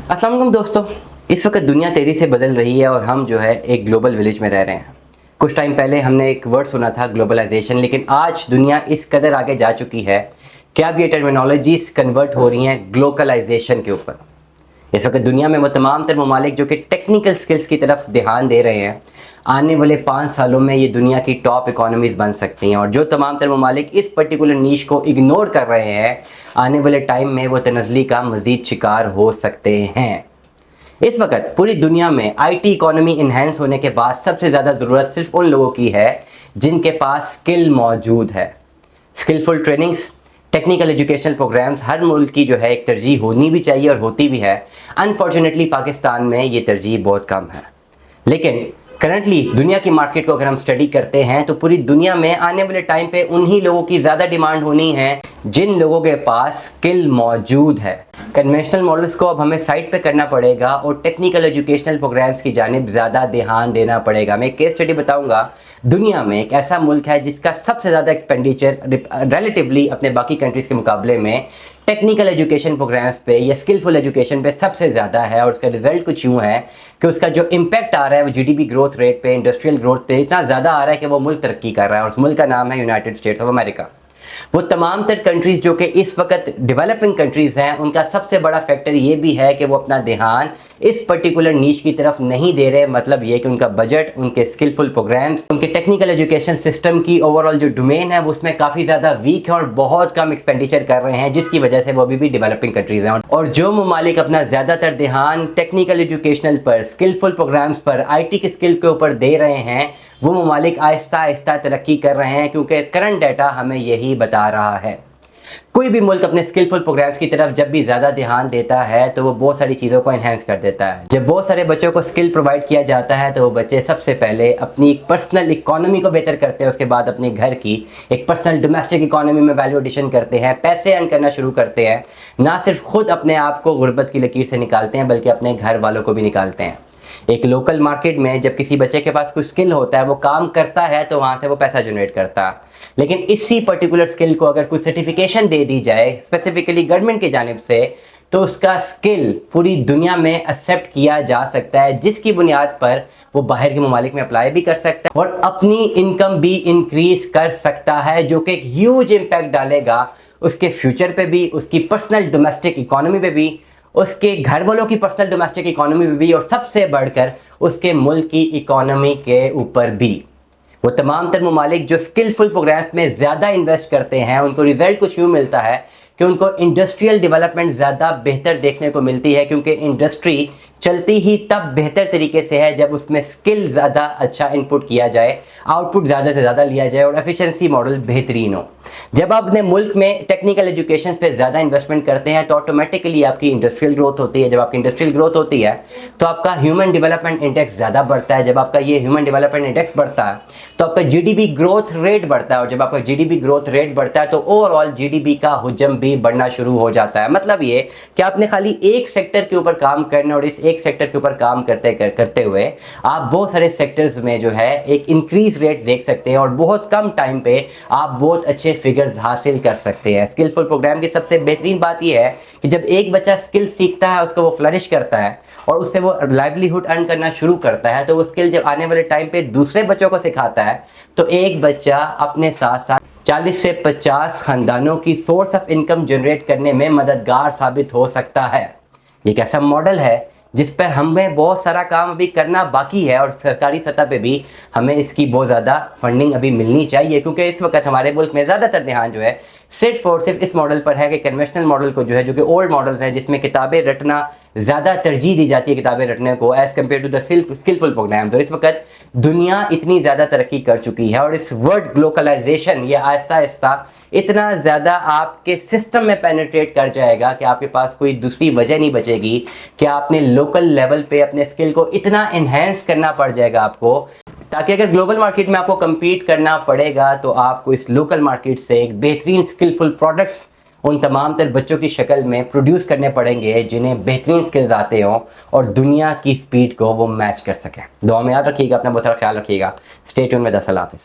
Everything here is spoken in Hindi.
अस्सलाम वालेकुम दोस्तों, इस वक्त दुनिया तेज़ी से बदल रही है और हम जो है एक ग्लोबल विलेज में रह रहे हैं। कुछ टाइम पहले हमने एक वर्ड सुना था ग्लोबलाइजेशन, लेकिन आज दुनिया इस कदर आगे जा चुकी है कि अब ये टर्मिनोलॉजीज कन्वर्ट हो रही हैं ग्लोबलाइजेशन के ऊपर। इस वक्त दुनिया में वो तमाम तर ममालिक जो कि टेक्निकल स्किल्स की तरफ ध्यान दे रहे हैं, आने वाले 5 सालों में ये दुनिया की टॉप इकोनॉमीज़ बन सकती हैं। और जो तमाम तर ममालिक इस पर्टिकुलर नीश को इग्नोर कर रहे हैं, आने वाले टाइम में वो तनज़ली का मज़ीद शिकार हो सकते हैं। इस वक्त पूरी दुनिया में आईटी इकोनॉमी इन्हेंस होने के बाद सबसे ज़्यादा ज़रूरत सिर्फ उन लोगों की है जिनके पास स्किल मौजूद है। Skillful trainings, technical education programmes हर मुल्क की जो है एक तरजीह होनी भी चाहिए और होती भी है। अनफॉर्चुनेटली पाकिस्तान में ये तरजीह बहुत कम है। लेकिन करंटली दुनिया की मार्केट को अगर हम स्टडी करते हैं तो पूरी दुनिया में आने वाले टाइम पे उन्हीं लोगों की ज़्यादा डिमांड होनी है जिन लोगों के पास स्किल मौजूद है। कन्वेंशनल मॉडल्स को अब हमें साइड पे करना पड़ेगा और टेक्निकल एजुकेशनल प्रोग्राम्स की जानिब ज़्यादा ध्यान देना पड़ेगा। मैं एक केस स्टडी बताऊंगा। दुनिया में एक ऐसा मुल्क है जिसका सबसे ज़्यादा एक्सपेंडिचर रिलेटिवली अपने बाकी कंट्रीज़ के मुकाबले में टेक्निकल एजुकेशन प्रोग्राम्स पे या स्किलफुल एजुकेशन पे सबसे ज़्यादा है। और उसका रिजल्ट कुछ यूँ है कि उसका जो इम्पैक्ट आ रहा है वो जीडीपी ग्रोथ रेट पे, इंडस्ट्रियल ग्रोथ पे इतना ज़्यादा आ रहा है कि वो मुल्क तरक्की कर रहा है। और उस मुल्क का नाम है यूनाइटेड स्टेट्स ऑफ अमेरिका। वो तमाम तर कंट्रीज़ जो कि इस वक्त डेवलपिंग कंट्रीज़ हैं, उनका सबसे बड़ा फैक्टर ये भी है कि वो अपना ध्यान इस पर्टिकुलर नीश की तरफ नहीं दे रहे। मतलब ये कि उनका बजट, उनके स्किलफुल प्रोग्राम्स, उनके टेक्निकल एजुकेशन सिस्टम की ओवरऑल जो डोमेन है वो उसमें काफ़ी ज़्यादा वीक है और बहुत कम एक्सपेंडिचर कर रहे हैं, जिसकी वजह से वो अभी भी डेवलपिंग कंट्रीज़ हैं। और जो ममालिक अपना ज़्यादातर ध्यान टेक्निकल एजुकेशनल पर, स्किलफुल प्रोग्राम्स पर, IT के स्किल के ऊपर दे रहे हैं, वो ममालिक आहिस्ता आहिस्ता तरक्की कर रहे हैं, क्योंकि करंट डाटा हमें यही बता रहा है। कोई भी मुल्क अपने स्किलफुल प्रोग्राम्स की तरफ जब भी ज़्यादा ध्यान देता है तो वो बहुत सारी चीज़ों को इन्हेंस कर देता है। जब बहुत सारे बच्चों को स्किल प्रोवाइड किया जाता है तो वो बच्चे सबसे पहले अपनी पर्सनल इकोनॉमी को बेहतर करते हैं, उसके बाद अपने घर की एक पर्सनल डोमेस्टिक इकोनॉमी में वैल्यू एडिशन करते हैं, पैसे अर्न करना शुरू करते हैं। ना सिर्फ खुद अपने आप को गुर्बत की लकीर से निकालते हैं बल्कि अपने घर वालों को भी निकालते हैं। एक लोकल मार्केट में जब किसी बच्चे के पास कुछ स्किल होता है, वो काम करता है तो वहाँ से वो पैसा जनरेट करता है। लेकिन इसी पर्टिकुलर स्किल को अगर कुछ सर्टिफिकेशन दे दी जाए स्पेसिफिकली गवर्नमेंट की जानिब से, तो उसका स्किल पूरी दुनिया में एक्सेप्ट किया जा सकता है, जिसकी बुनियाद पर वो बाहर के ममालिक में अप्लाई भी कर सकता है और अपनी इनकम भी इंक्रीज कर सकता है, जो कि एक ह्यूज इम्पैक्ट डालेगा उसके फ्यूचर पे भी, उसकी पर्सनल डोमेस्टिक इकोनॉमी पे भी, उसके घर वालों की पर्सनल डोमेस्टिक इकोनॉमी में भी, और सबसे बढ़कर उसके मुल्क की इकोनॉमी के ऊपर भी। वो तमाम तर ममालिक जो स्किलफुल प्रोग्राम्स में ज़्यादा इन्वेस्ट करते हैं, उनको रिजल्ट कुछ यूँ मिलता है कि उनको इंडस्ट्रियल डेवलपमेंट ज़्यादा बेहतर देखने को मिलती है, क्योंकि इंडस्ट्री चलती ही तब बेहतर तरीके से है जब उसमें स्किल ज़्यादा अच्छा इनपुट किया जाए, आउटपुट ज़्यादा से ज़्यादा लिया जाए और एफिशिएंसी मॉडल बेहतरीन हो। जब आप अपने मुल्क में टेक्निकल एजुकेशन पे ज़्यादा इन्वेस्टमेंट करते हैं तो ऑटोमेटिकली आपकी इंडस्ट्रियल ग्रोथ होती है। जब आपकी इंडस्ट्रियल ग्रोथ होती है तो आपका ह्यूमन डेवलपमेंट इंडेक्स ज़्यादा बढ़ता है। जब आपका ये ह्यूमन डेवलपमेंट इंडेक्स बढ़ता है तो आपका GDP ग्रोथ रेट बढ़ता है, और जब आपका GDP ग्रोथ रेट बढ़ता है तो ओवरऑल GDP का हुजम भी बढ़ना शुरू हो जाता है। मतलब ये कि आपने खाली एक सेक्टर के ऊपर काम करना और इस एक सेक्टर के ऊपर काम करते हुए आप बहुत सारे सेक्टर्स में जो है एक इंक्रीज रेट देख सकते हैं और बहुत कम टाइम पे आप बहुत अच्छे फिगर्स हासिल कर सकते हैं। स्किलफुल प्रोग्राम की सबसे बेहतरीन बात यह है कि जब एक बच्चा स्किल सीखता है, उसको वो फ्लरिश करता है और उससे वो लाइवलीहुड अर्न करना शुरू करता है, तो वो स्किल जब आने वाले टाइम पे दूसरे बच्चों को सिखाता है तो एक बच्चा अपने साथ साथ 40 से 50 खानदानों की सोर्स ऑफ इनकम जनरेट करने में मददगार साबित हो सकता है। ये एक ऐसा मॉडल है जिस पर हमें बहुत सारा काम अभी करना बाकी है और सरकारी सतह पे भी हमें इसकी बहुत ज़्यादा फंडिंग अभी मिलनी चाहिए, क्योंकि इस वक्त हमारे मुल्क में ज़्यादातर ध्यान जो है सिर्फ और सिर्फ इस मॉडल पर है कि कन्वेंशनल मॉडल को जो है, जो कि ओल्ड मॉडल्स हैं जिसमें किताबें रटना ज़्यादा तरजीह दी जाती है किताबें रटने को as compare to the skilful programmes. और इस वक्त दुनिया इतनी ज़्यादा तरक्की कर चुकी है और इस वर्ड ग्लोबलाइजेशन ये आहिस्ता आहिस्ता इतना ज़्यादा आपके सिस्टम में पेनिट्रेट कर जाएगा कि आपके पास कोई दूसरी वजह नहीं बचेगी कि आपने लोकल लेवल पे अपने स्किल को इतना इन्हेंस करना पड़ जाएगा आपको, ताकि अगर ग्लोबल मार्केट में आपको compete करना पड़ेगा तो आपको इस लोकल मार्केट से एक बेहतरीन स्किलफुल प्रोडक्ट्स उन तमाम तर बच्चों की शक्ल में प्रोड्यूस करने पड़ेंगे जिन्हें बेहतरीन स्किल्स आते हों और दुनिया की स्पीड को वो मैच कर सकें। दुआ में याद रखिएगा, अपना बहुत सारा ख्याल रखिएगा। स्टे ट्यून में 10 अल्लाह हाफ़िज़।